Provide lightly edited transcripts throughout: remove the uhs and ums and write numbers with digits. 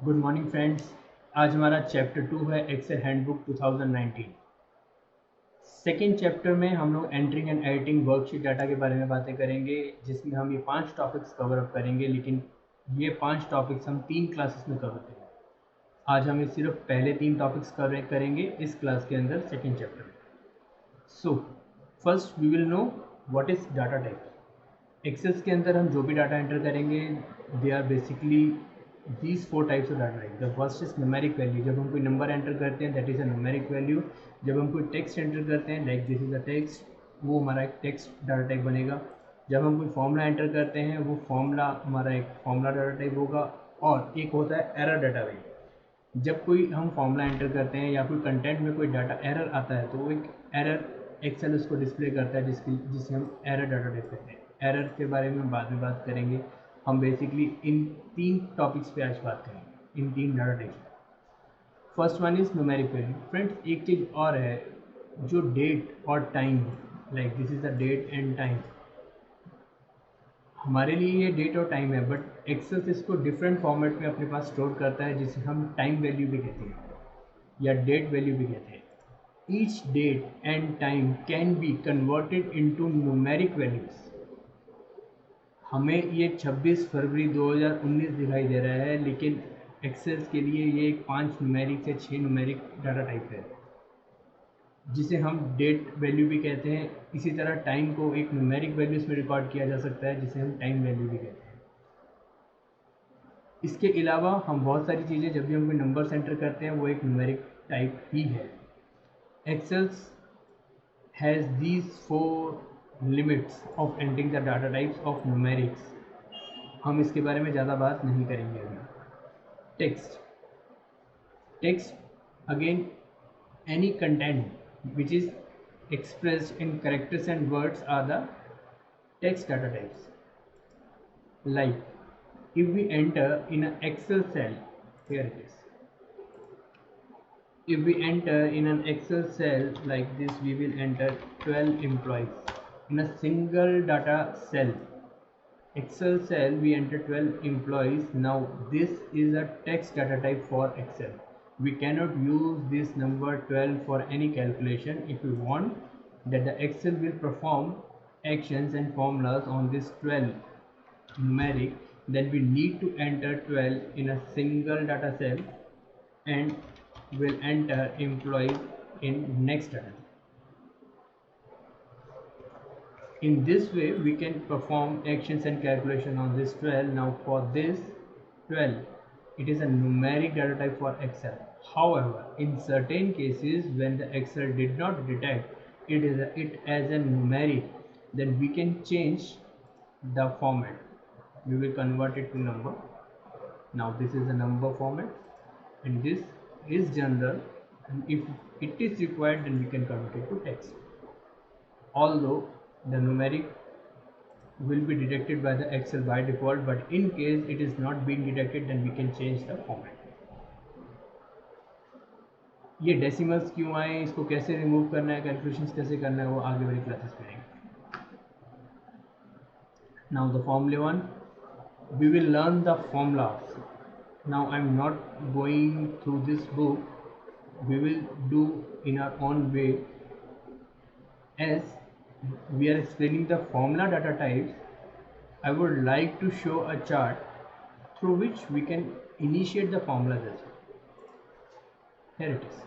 Good morning friends. आज हमारा chapter 2 है एक्सेल हैंडबुक 2019। सेकेंड चैप्टर में हम लोग entering and editing worksheet data के बारे में बातें करेंगे, जिसमें हम ये 5 टॉपिक्स कवर अप करेंगे। लेकिन ये 5 टॉपिक्स हम 3 क्लासेस में कवर करेंगे। आज हम सिर्फ पहले 3 टॉपिक्स कवर करेंगे इस क्लास के अंदर, सेकेंड चैप्टर में। So first we will know what is data type. Excels के अंदर हम जो भी डाटा एंटर करेंगे, they are basically these four types of data type. The first is numeric value. जब हम कोई नंबर एंटर करते हैं that is a numeric value. जब हम कोई टेक्स्ट एंटर करते हैं like this is a text, वो हमारा एक टेक्स्ट डाटा टाइप बनेगा। जब हम कोई फॉर्मूला एंटर करते हैं वो फॉर्मूला हमारा एक फॉर्मूला डाटा टाइप होगा। और एक होता है एरर डाटा टाइप। जब कोई हम फॉर्मूला एंटर करते हैं या कोई कंटेंट में कोई डाटा एरर आता है तो वो एक एरर एक्सेल उसको डिस्प्ले करता है, जिसे हम एरर डाटा टाइप कहते हैं। एरर के बारे में बाद में बात करेंगे। हम बेसिकली इन 3 टॉपिक्स पे आज बात करेंगे, in 3 data types. First one is numeric value. Friends एक चीज़ और है, जो डेट और time, like this is the date and time. हमारे लिए ये डेट और टाइम है, बट एक्सेल इसको डिफरेंट फॉर्मेट में अपने पास स्टोर करता है, जिसे हम टाइम वैल्यू भी कहते हैं या डेट वैल्यू भी कहते हैं। Each date and time can be converted into numeric values. हमें ये 26 फरवरी 2019 दिखाई दे रहा है, लेकिन एक्सेल्स के लिए ये एक 5 न्यूमेरिक से 6 न्यूमेरिक डाटा टाइप है, जिसे हम डेट वैल्यू भी कहते हैं। इसी तरह टाइम को एक न्यूमेरिक वैल्यूज में रिकॉर्ड किया जा सकता है, जिसे हम टाइम वैल्यू भी कहते हैं। इसके अलावा हम बहुत सारी चीज़ें, जब भी हम कोई नंबर एंटर करते हैं वो एक न्यूमेरिक टाइप ही है। Excels has these 4 limits of entering the data types of numerics. हम इसके बारे में ज़्यादा बात नहीं करेंगे अभी। Text again, any content which is expressed in characters and words are the text data types. Like if we enter in an Excel cell, here it is. If we enter in an Excel cell like this, we will enter 12 employees in a single data cell. Excel cell, we enter 12 employees. Now this is a text data type for Excel. We cannot use this number 12 for any calculation. If we want that the Excel will perform actions and formulas on this 12 numeric, then we need to enter 12 in a single data cell and will enter employees in next data. In this way we can perform actions and calculation on this 12. Now for this 12, it is a numeric data type for Excel. However, in certain cases when the Excel did not detect it as a numeric, then we can change the format. We will convert it to number. Now this is a number format and this is general, and if it is required then we can convert it to text. Although the numeric will be detected by the Excel by default, but in case it is not being detected, then we can change the format. ये decimals क्यों आए, इसको कैसे remove करना है, calculations कैसे करना है, वो आगे वाली क्लासेस में आएंगे। Now the formula one, we will learn the formulas. Now I am not going through this book. We will do in our own way. As we are explaining the formula data types, I would like to show a chart through which we can initiate the formulas as well. Here it is.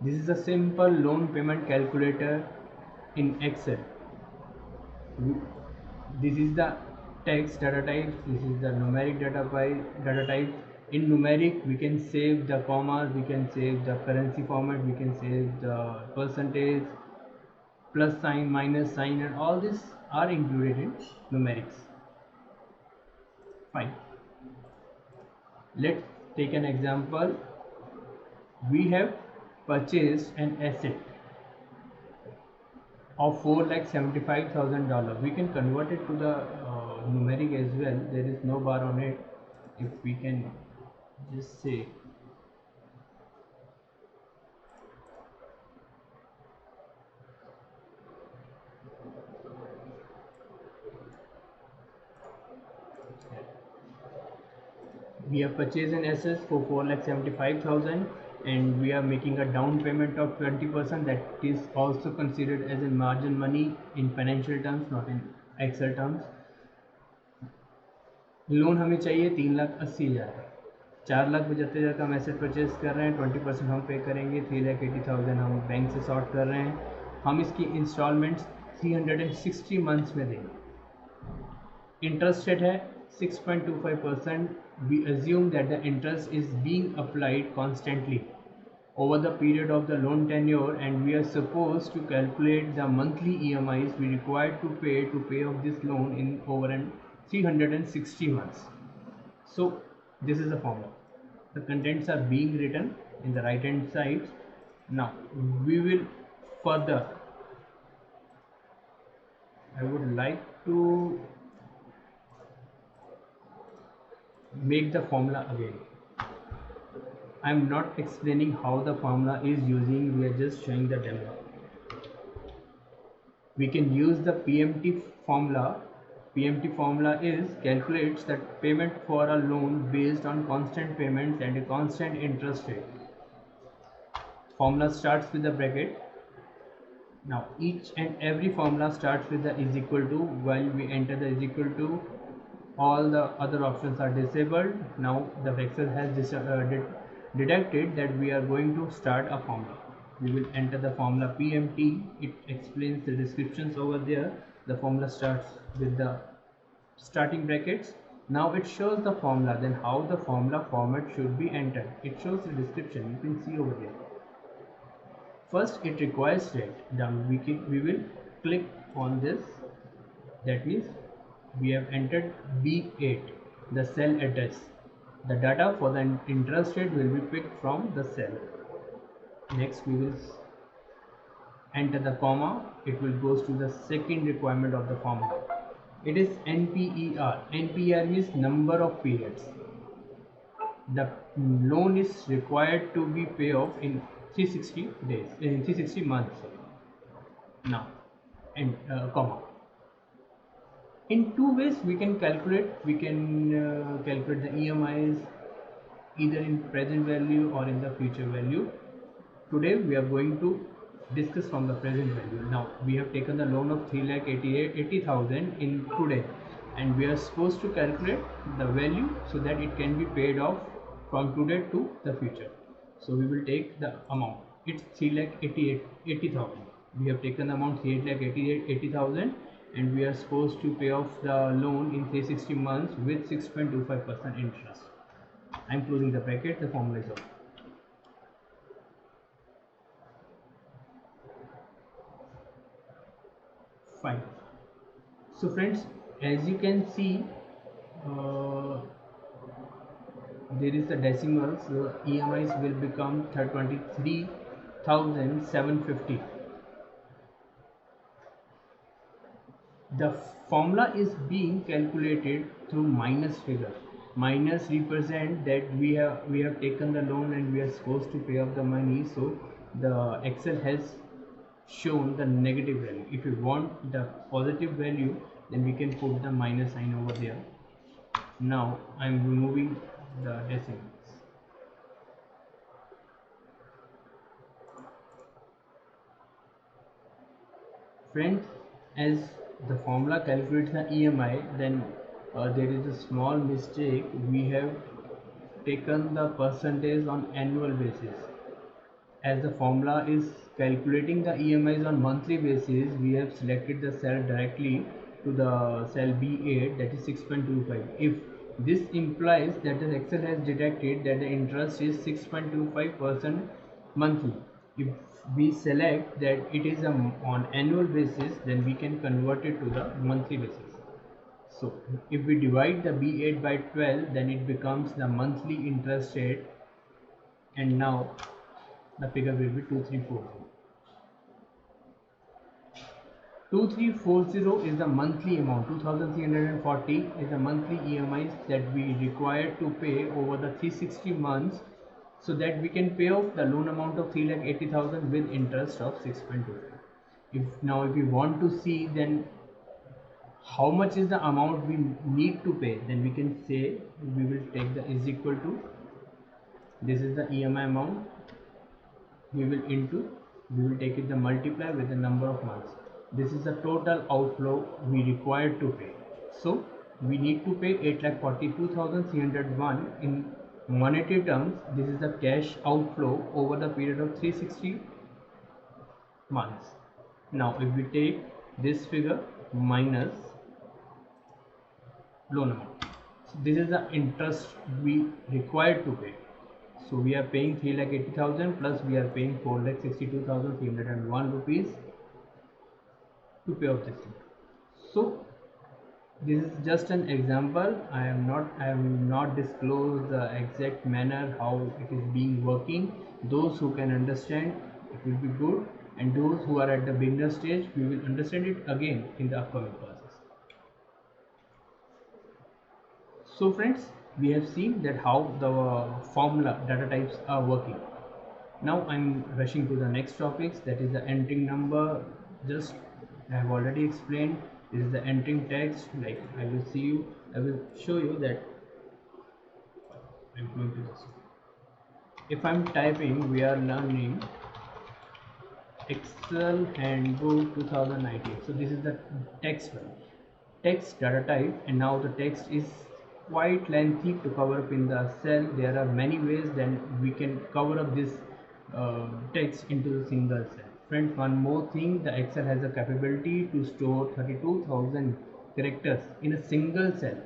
This is a simple loan payment calculator in Excel. This is the text data type. This is the numeric data type. In numeric, we can save the commas, we can save the currency format, we can save the percentage, plus sign, minus sign, and all this are included in numerics. Fine. Let's take an example. We have purchased an asset of $4,75,000. We can convert it to the numeric as well. There is no bar on it. If we can just say We have purchased an assets for 4,75,000 and we are making a down payment of 20%. That is also considered as a margin money in financial terms, not in Excel terms. Loan हमें चाहिए 3,80,000 का, 4,75,000 का हम asset purchase कर रहे हैं, 20% हम पे करेंगे, 3,80,000 हम बैंक से सॉर्ट कर रहे हैं. हम इसकी इंस्टॉलमेंट्स 360 मंथ्स में देंगे. इंटरेस्ट रेट है 6.25%. We assume that the interest is being applied constantly over the period of the loan tenure, and we are supposed to calculate the monthly EMIs we required to pay off this loan in over 360 months. So this is the formula. The contents are being written in the right hand side. Now we will further, I would like to make the formula again. I am not explaining how the formula is using, we are just showing the demo. We can use the PMT formula. PMT formula is calculates that payment for a loan based on constant payments and a constant interest rate. Formula starts with the bracket. Now each and every formula starts with the is equal to. While we enter the is equal to, all the other options are disabled. Now the Excel has detected that we are going to start a formula. We will enter the formula PMT. It explains the descriptions over there. The formula starts with the starting brackets. Now it shows the formula, then how the formula format should be entered. It shows the description, you can see over there. First it requires rate. Then we will click on this. That means we have entered B8, the cell address. The data for the interest rate will be picked from the cell. Next we will enter the comma. It will goes to the second requirement of the formula. It is NPER. NPER means number of periods. The loan is required to be paid off in 360 days, in 360 months. Now and comma. In two ways we can calculate. We can calculate the EMIs either in present value or in the future value. Today we are going to discuss from the present value. Now we have taken the loan of 3,80,000 in today, and we are supposed to calculate the value so that it can be paid off from today to the future. So we will take the amount. It's 3,80,000. We have taken the amount 3,80,000 and we are supposed to pay off the loan in 360 months with 6.25% interest. I am closing the bracket. The formula is over. Fine. So friends, as you can see, there is the decimal, so EMIs will become 23,750. The formula is being calculated through minus figure. Minus represent that we have taken the loan and we are supposed to pay off the money, so the Excel has shown the negative value. If you want the positive value, then we can put the minus sign over there. Now I am removing the decimals. Friends, as the formula calculates the EMI, then there is a small mistake. We have taken the percentage on annual basis. As the formula is calculating the EMIs on monthly basis, we have selected the cell directly to the cell B8, that is 6.25. If this implies that the Excel has detected that the interest is 6.25% monthly. If we select that it is on annual basis, then we can convert it to the monthly basis. So if we divide the B8 by 12, then it becomes the monthly interest rate, and now the figure will be 2340. 2340 is the monthly amount. 2,340 is the monthly EMIs that we require to pay over the 360 months, so that we can pay off the loan amount of 3,80,000 with interest of 6.25. If we want to see then how much is the amount we need to pay, then we can say we will take the is equal to, this is the EMI amount, we will into, we will take it the multiply with the number of months. This is the total outflow we required to pay. So we need to pay 8,42,301 in monetary terms. This is the cash outflow over the period of 360 months. Now if we take this figure minus loan amount, so this is the interest we required to pay. So we are paying 3,80,000 plus we are paying 4,62,301 rupees to pay off this thing. So this is just an example. I have not disclosed the exact manner how it is being working. Those who can understand, it will be good, and those who are at the beginner stage, we will understand it again in the upcoming classes. So friends, we have seen that how the formula data types are working. Now I'm rushing to the next topics, that is the entering number. Just I have already explained. This is the entering text. Like I will show you that I'm going to this. If I'm typing, we are learning Excel Handbook 2019. So this is the text one, text data type, and now the text is quite lengthy to cover up in the cell. There are many ways then we can cover up this text into the single cell. Friends, one more thing, the Excel has a capability to store 32,000 characters in a single cell.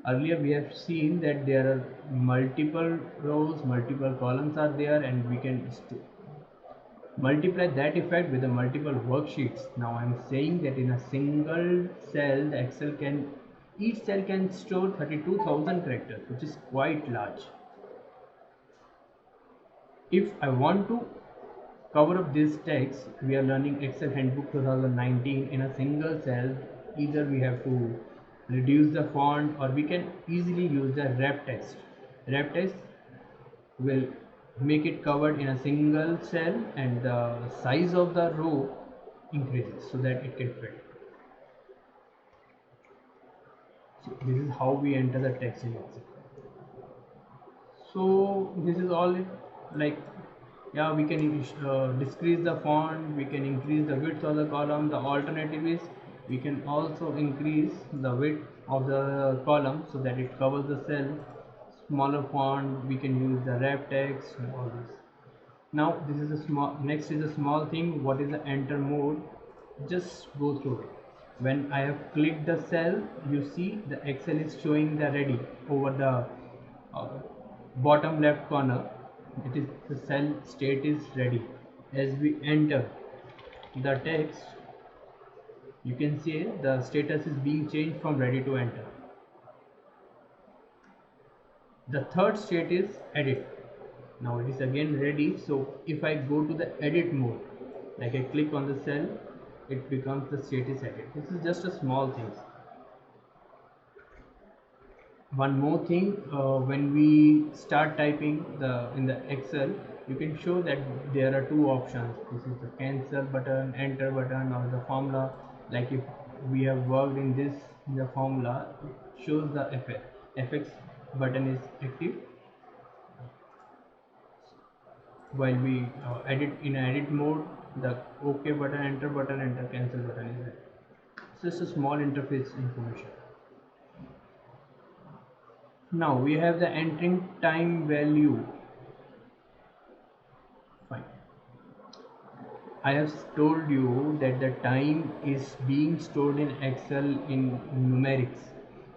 Earlier we have seen that there are multiple rows, multiple columns are there, and we can multiply that effect with the multiple worksheets. Now I'm saying that in a single cell, the Excel can, each cell can store 32,000 characters, which is quite large. If I want to cover up this text, we are learning Excel Handbook 2019 in a single cell. Either we have to reduce the font, or we can easily use the wrap text. Wrap text will make it covered in a single cell, and the size of the row increases so that it can fit. So this is how we enter the text in Excel. So this is all it, like, yeah, we can decrease the font, we can increase the width of the column. The alternative is we can also increase the width of the column so that it covers the cell. Smaller font, we can use the wrap text and all this. Now this is a small, next is a small thing. What is the enter mode? Just go through it. When I have clicked the cell, you see the Excel is showing the ready over the uh, bottom left corner. It is the cell state is ready. As we enter the text, you can see the status is being changed from ready to enter. The third state is edit. Now it is again ready. So if I go to the edit mode, like I click on the cell, it becomes the status edit. This is just a small thing. One more thing, when we start typing in the Excel, you can show that there are two options. This is the cancel button, enter button, or the formula. Like if we have worked in this in the formula, it shows the FX button is active, while we edit in edit mode, the OK button, enter button, enter cancel button is there. It's just a small interface information. Now we have the entering time value. Fine. I have told you that the time is being stored in Excel in numerics.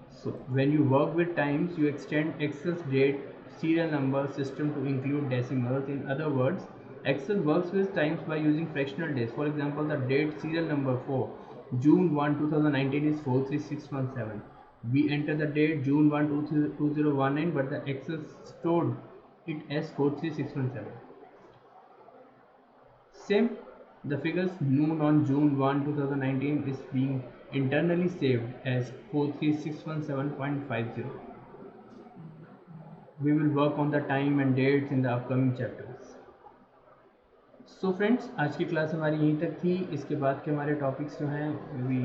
So when you work with times, you extend Excel's date serial number system to include decimals. In other words, Excel works with times by using fractional days. For example, the date serial number for June 1, 2019 is 43617. We enter the date June 1, 2019, but the Excel stored it as 43617. Same, the figures noon on June 1, 2019 is being internally saved as 43617.50. We will work on the time and dates in the upcoming chapters. So friends, आज की class हमारी यहीं तक थी. इसके बाद के हमारे टॉपिक्स जो हैं we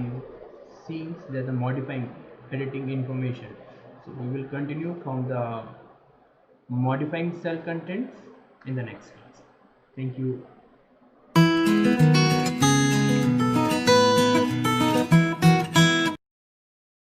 seeing that the modifying editing information. So we will continue from the modifying cell contents in the next class. Thank you.